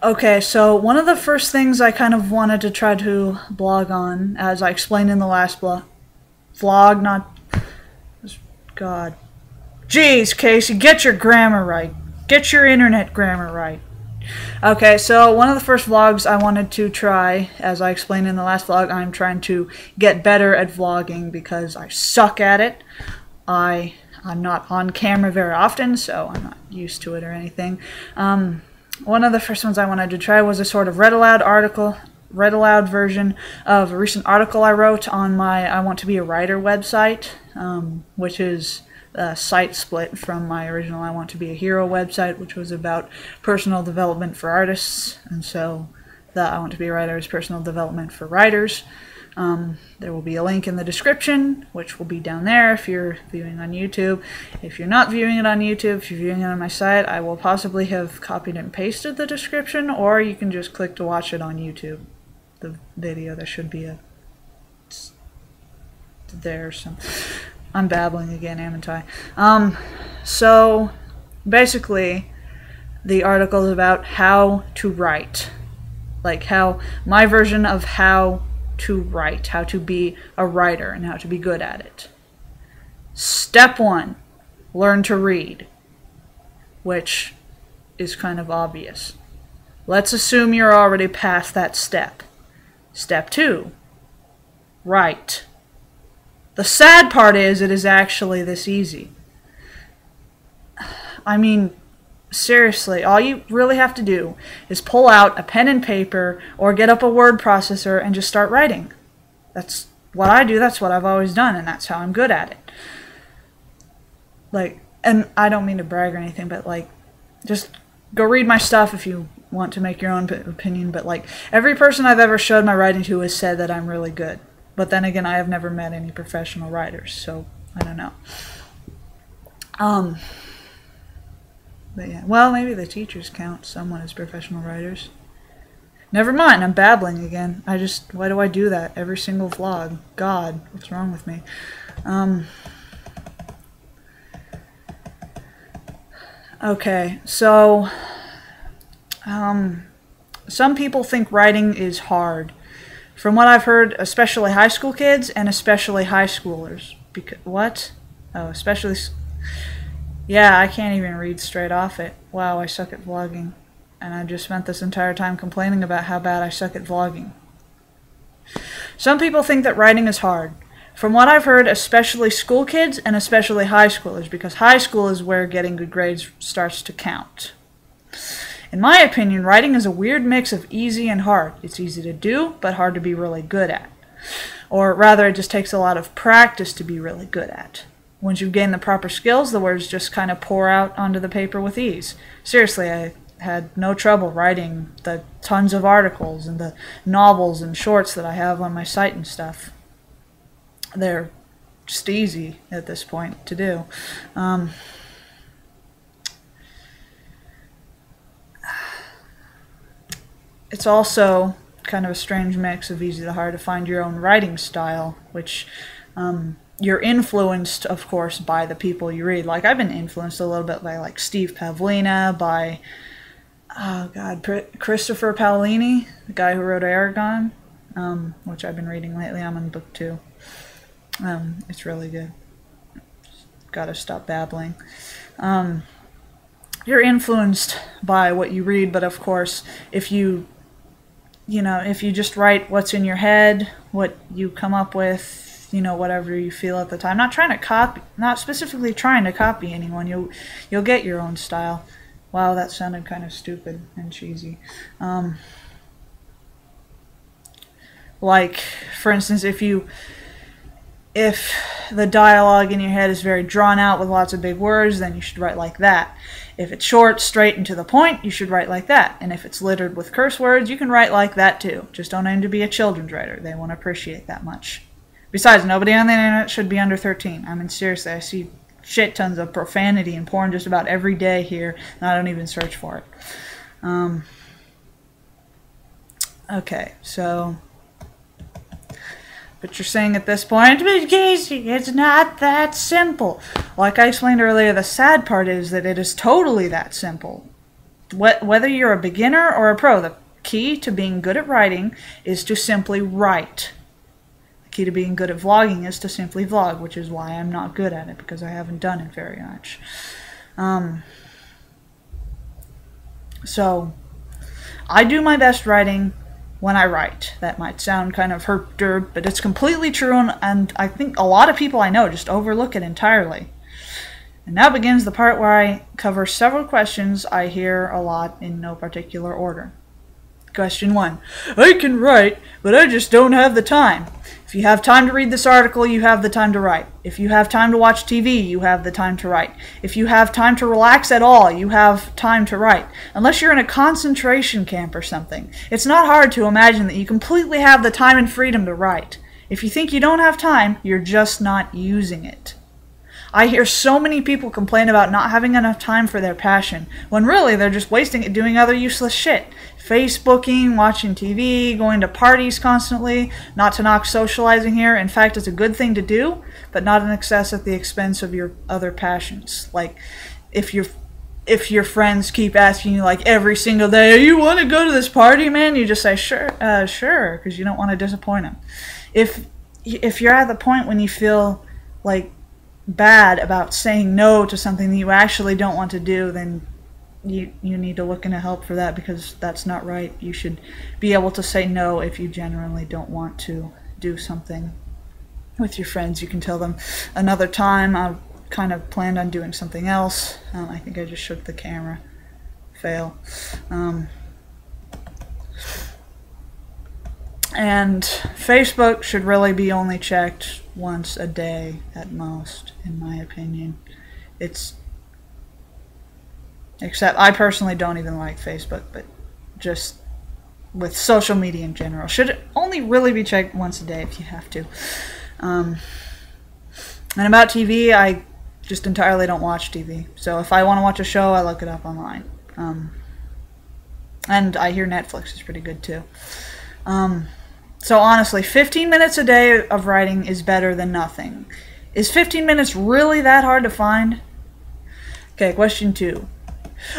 Okay, so one of the first things I kind of wanted to try to blog on, as I explained in the last vlog, not... God. Jeez, Casey, get your grammar right. Get your internet grammar right. Okay, so one of the first vlogs I wanted to try, as I explained in the last vlog, I'm trying to get better at vlogging because I suck at it. I'm not on camera very often, so I'm not used to it or anything. One of the first ones I wanted to try was a sort of read aloud version of a recent article I wrote on my I Want to Be a Writer website, which is a site split from my original I Want to Be a Hero website, which was about personal development for artists, and so the I Want to Be a Writer is personal development for writers. There will be a link in the description, which will be down there if you're viewing on YouTube. If you're not viewing it on YouTube, if you're viewing it on my site, I will possibly have copied and pasted the description, or you can just click to watch it on YouTube. The video, there should be a... there some... I'm babbling again, haven't I? So, basically, the article is about how to write. Like how, my version of how to write, how to be a writer, and how to be good at it. Step 1, learn to read, which is kind of obvious. Let's assume you're already past that step. Step 2, write. The sad part is it is actually this easy. I mean, seriously, all you really have to do is pull out a pen and paper or get up a word processor and just start writing. That's what I do, that's what I've always done, and that's how I'm good at it. Like, and I don't mean to brag or anything, but like, just go read my stuff if you want to make your own opinion, but like, every person I've ever showed my writing to has said that I'm really good. But then again, I have never met any professional writers, so I don't know. But yeah, well, maybe the teachers count someone as professional writers. Never mind, I'm babbling again. Why do I do that every single vlog? God, what's wrong with me? Okay, so, some people think writing is hard. From what I've heard, especially high school kids and especially high schoolers. What? Oh, especially... Yeah, I can't even read straight off it. Wow, I suck at vlogging. And I just spent this entire time complaining about how bad I suck at vlogging. Some people think that writing is hard. From what I've heard, especially school kids and especially high schoolers, because high school is where getting good grades starts to count. In my opinion, writing is a weird mix of easy and hard. It's easy to do, but hard to be really good at. Or rather, it just takes a lot of practice to be really good at. Once you've gained the proper skills, the words just kind of pour out onto the paper with ease. Seriously, I had no trouble writing the tons of articles and the novels and shorts that I have on my site and stuff. They're just easy at this point to do. It's also kind of a strange mix of easy to hard to find your own writing style, which you're influenced, of course, by the people you read. Like, I've been influenced a little bit by, like, Steve Pavlina, by, oh god, Christopher Paolini, the guy who wrote Aragon, which I've been reading lately. I'm on book 2. It's really good. Gotta stop babbling. You're influenced by what you read, but of course, if you just write what's in your head, what you come up with, whatever you feel at the time. Not specifically trying to copy anyone. You'll get your own style. Wow, that sounded kind of stupid and cheesy. Like, for instance, if the dialogue in your head is very drawn out with lots of big words, then you should write like that. If it's short, straight, and to the point, you should write like that. And if it's littered with curse words, you can write like that too. Just don't aim to be a children's writer. They won't appreciate that much. Besides, nobody on the internet should be under 13. I mean, seriously, I see shit tons of profanity and porn just about every day here, and I don't even search for it. Okay, so... But you're saying at this point, but Casey, it's not that simple. Like I explained earlier, the sad part is that it is totally that simple. Whether you're a beginner or a pro, the key to being good at writing is to simply write. The key to being good at vlogging is to simply vlog, which is why I'm not good at it, because I haven't done it very much. So, I do my best writing when I write. That might sound kind of herp-derp, but it's completely true, and I think a lot of people I know just overlook it entirely. And now begins the part where I cover several questions I hear a lot in no particular order. Question 1. I can write, but I just don't have the time. If you have time to read this article, you have the time to write. If you have time to watch TV, you have the time to write. If you have time to relax at all, you have time to write. Unless you're in a concentration camp or something. It's not hard to imagine that you completely have the time and freedom to write. If you think you don't have time, you're just not using it. I hear so many people complain about not having enough time for their passion, when really they're just wasting it doing other useless shit. Facebooking, watching TV, going to parties constantly, not to knock socializing here. In fact, it's a good thing to do, but not in excess at the expense of your other passions. Like, if your friends keep asking you like every single day, "Oh, you want to go to this party, man?" You just say, sure, because you don't want to disappoint them. If you're at the point when you feel like bad about saying no to something that you actually don't want to do, then you need to look into help for that, because that's not right. You should be able to say no if you genuinely don't want to do something with your friends. You can tell them another time. I kind of planned on doing something else. I think I just shook the camera. Fail. And Facebook should really be only checked once a day at most, in my opinion. Except I personally don't even like Facebook, but just with social media in general, should only really be checked once a day if you have to. And about TV, I just entirely don't watch TV. So if I want to watch a show, I look it up online. And I hear Netflix is pretty good too. So honestly, 15 minutes a day of writing is better than nothing. Is 15 minutes really that hard to find? Okay, question 2.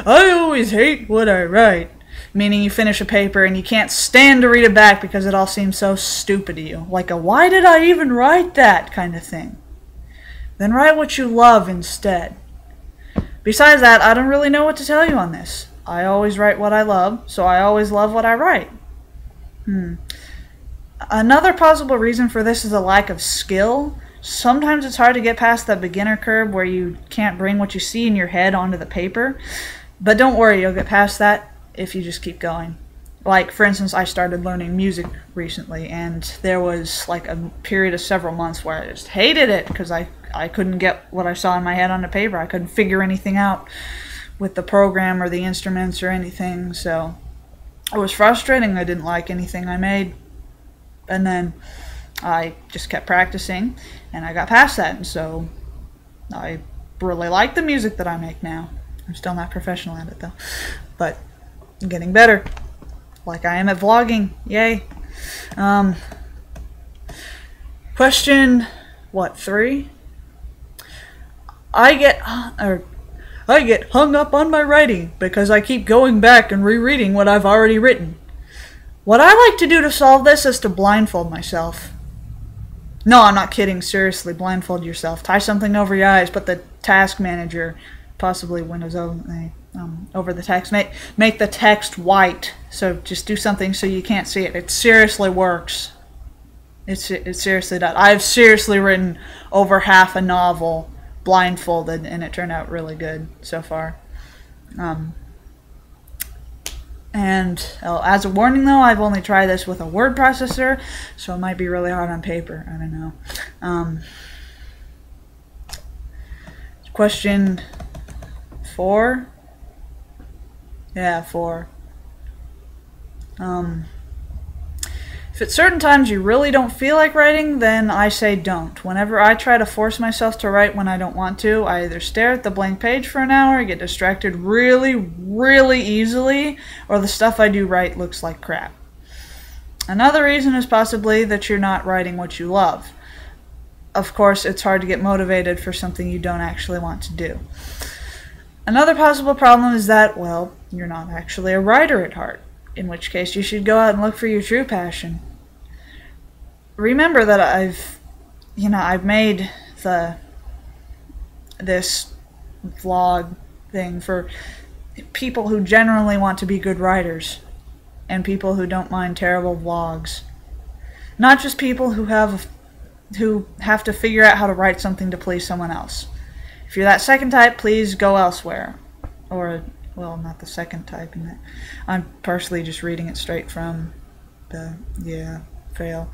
I always hate what I write. Meaning you finish a paper and you can't stand to read it back because it all seems so stupid to you. Like a "why did I even write that" kind of thing. Then write what you love instead. Besides that, I don't really know what to tell you on this. I always write what I love, so I always love what I write. Another possible reason for this is a lack of skill. Sometimes it's hard to get past that beginner curve where you can't bring what you see in your head onto the paper. But don't worry, you'll get past that if you just keep going. Like, for instance, I started learning music recently, and there was like a period of several months where I just hated it because I couldn't get what I saw in my head on the paper. I couldn't figure anything out with the program or the instruments or anything, so it was frustrating. I didn't like anything I made. And then I just kept practicing, and I got past that, and so I really like the music that I make now. I'm still not professional at it, though, but I'm getting better, like I am at vlogging. Yay. Question, 3? I get hung up on my writing because I keep going back and rereading what I've already written. What I like to do to solve this is to blindfold myself. No, I'm not kidding. Seriously, blindfold yourself. Tie something over your eyes. Put the task manager, possibly Windows over the text. Make the text white. So just do something so you can't see it. It seriously works. It seriously does. I've seriously written over half a novel blindfolded, and it turned out really good so far. And as a warning, though, I've only tried this with a word processor, so it might be really hard on paper. I don't know. Question 4? Yeah, 4. If at certain times you really don't feel like writing, then I say don't. Whenever I try to force myself to write when I don't want to, I either stare at the blank page for an hour, get distracted really, really easily, or the stuff I do write looks like crap. Another reason is possibly that you're not writing what you love. Of course, it's hard to get motivated for something you don't actually want to do. Another possible problem is that, well, you're not actually a writer at heart, in which case you should go out and look for your true passion. Remember that I've made this vlog thing for people who generally want to be good writers and people who don't mind terrible vlogs. Not just people who have to figure out how to write something to please someone else. If you're that second type, please go elsewhere. Or, well, not the second type. I'm partially just reading it straight from the, fail.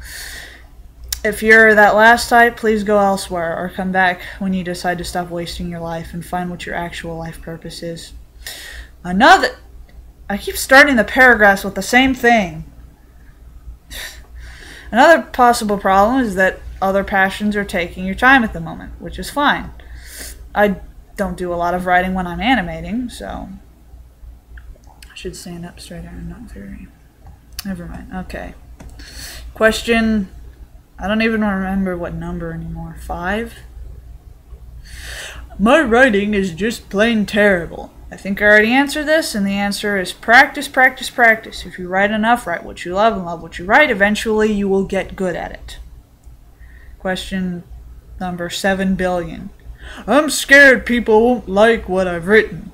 If you're that last type, please go elsewhere or come back when you decide to stop wasting your life and find what your actual life purpose is. I keep starting the paragraphs with the same thing. Another possible problem is that other passions are taking your time at the moment, which is fine. I don't do a lot of writing when I'm animating, so I should stand up straighter. I'm not very... Never mind. Okay. Question... I don't even remember what number anymore. 5? My writing is just plain terrible. I think I already answered this, and the answer is practice, practice, practice. If you write enough, write what you love, and love what you write, eventually you will get good at it. Question number 7 billion. I'm scared people won't like what I've written.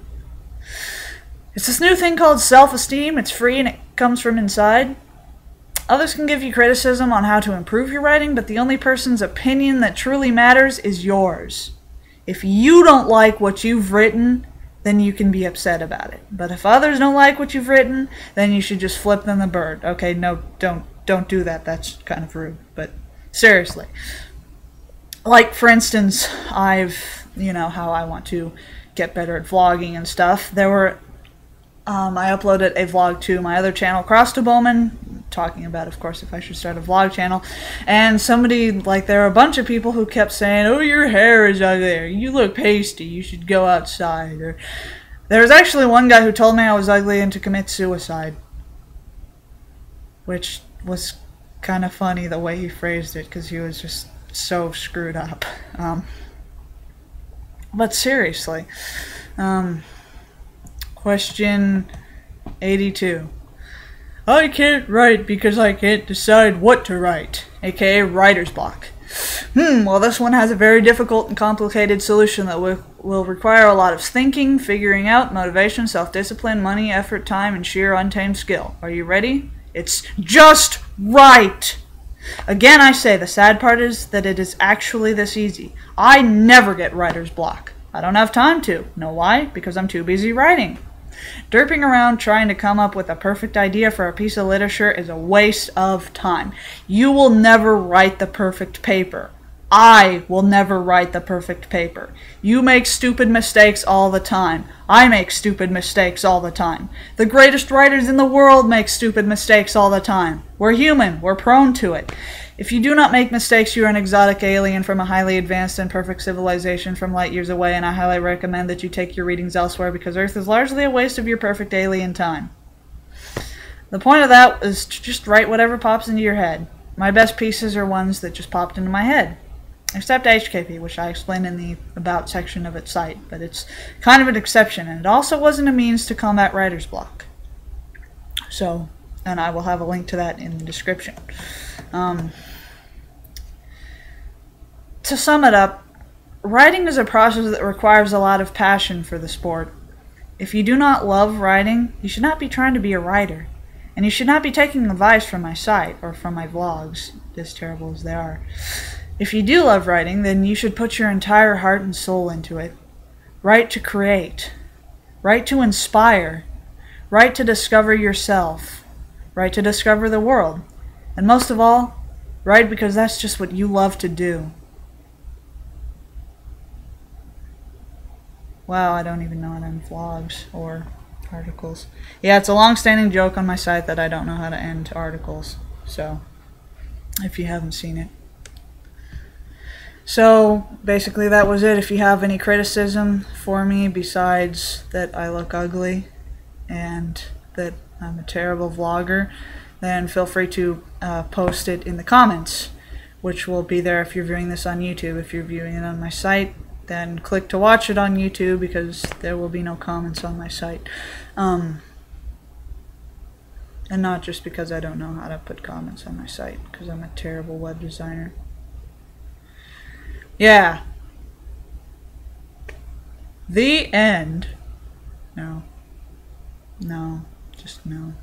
It's this new thing called self-esteem. It's free and it comes from inside. Others can give you criticism on how to improve your writing, but the only person's opinion that truly matters is yours. If you don't like what you've written, then you can be upset about it. But if others don't like what you've written, then you should just flip them the bird. Okay, no, don't do that. That's kind of rude. But seriously. Like, for instance, how I want to get better at vlogging and stuff. I uploaded a vlog to my other channel, Cross to Bowman, talking about, of course, if I should start a vlog channel. And there were a bunch of people who kept saying, oh, your hair is ugly, or you look pasty, you should go outside. Or there was actually one guy who told me I was ugly and to commit suicide. Which was kind of funny the way he phrased it, because he was just so screwed up. But seriously. Question 82. I can't write because I can't decide what to write, aka writer's block. Well, this one has a very difficult and complicated solution that will require a lot of thinking, figuring out, motivation, self-discipline, money, effort, time, and sheer untamed skill. Are you ready? It's just write! Again, I say, the sad part is that it is actually this easy. I never get writer's block. I don't have time to. Know why? Because I'm too busy writing. Derping around trying to come up with a perfect idea for a piece of literature is a waste of time. You will never write the perfect paper. I will never write the perfect paper. You make stupid mistakes all the time. I make stupid mistakes all the time. The greatest writers in the world make stupid mistakes all the time. We're human. We're prone to it. If you do not make mistakes, you are an exotic alien from a highly advanced and perfect civilization from light years away, and I highly recommend that you take your readings elsewhere because Earth is largely a waste of your perfect alien time. The point of that is to just write whatever pops into your head. My best pieces are ones that just popped into my head. Except HKP, which I explained in the About section of its site, but it's kind of an exception, and it also wasn't a means to combat writer's block. So, and I will have a link to that in the description. To sum it up, writing is a process that requires a lot of passion for the sport. If you do not love writing, you should not be trying to be a writer. And you should not be taking advice from my site or from my vlogs, as terrible as they are. If you do love writing, then you should put your entire heart and soul into it. Write to create. Write to inspire. Write to discover yourself. Write to discover the world. And most of all, write because that's just what you love to do. Wow, I don't even know how to end vlogs or articles. Yeah, it's a long-standing joke on my site that I don't know how to end articles. So, if you haven't seen it. So, basically that was it. If you have any criticism for me besides that I look ugly and that I'm a terrible vlogger, then feel free to post it in the comments, which will be there if you're viewing this on YouTube. If you're viewing it on my site, then click to watch it on YouTube because there will be no comments on my site. And not just because I don't know how to put comments on my site, because I'm a terrible web designer. Yeah. The end. No. No. Just no.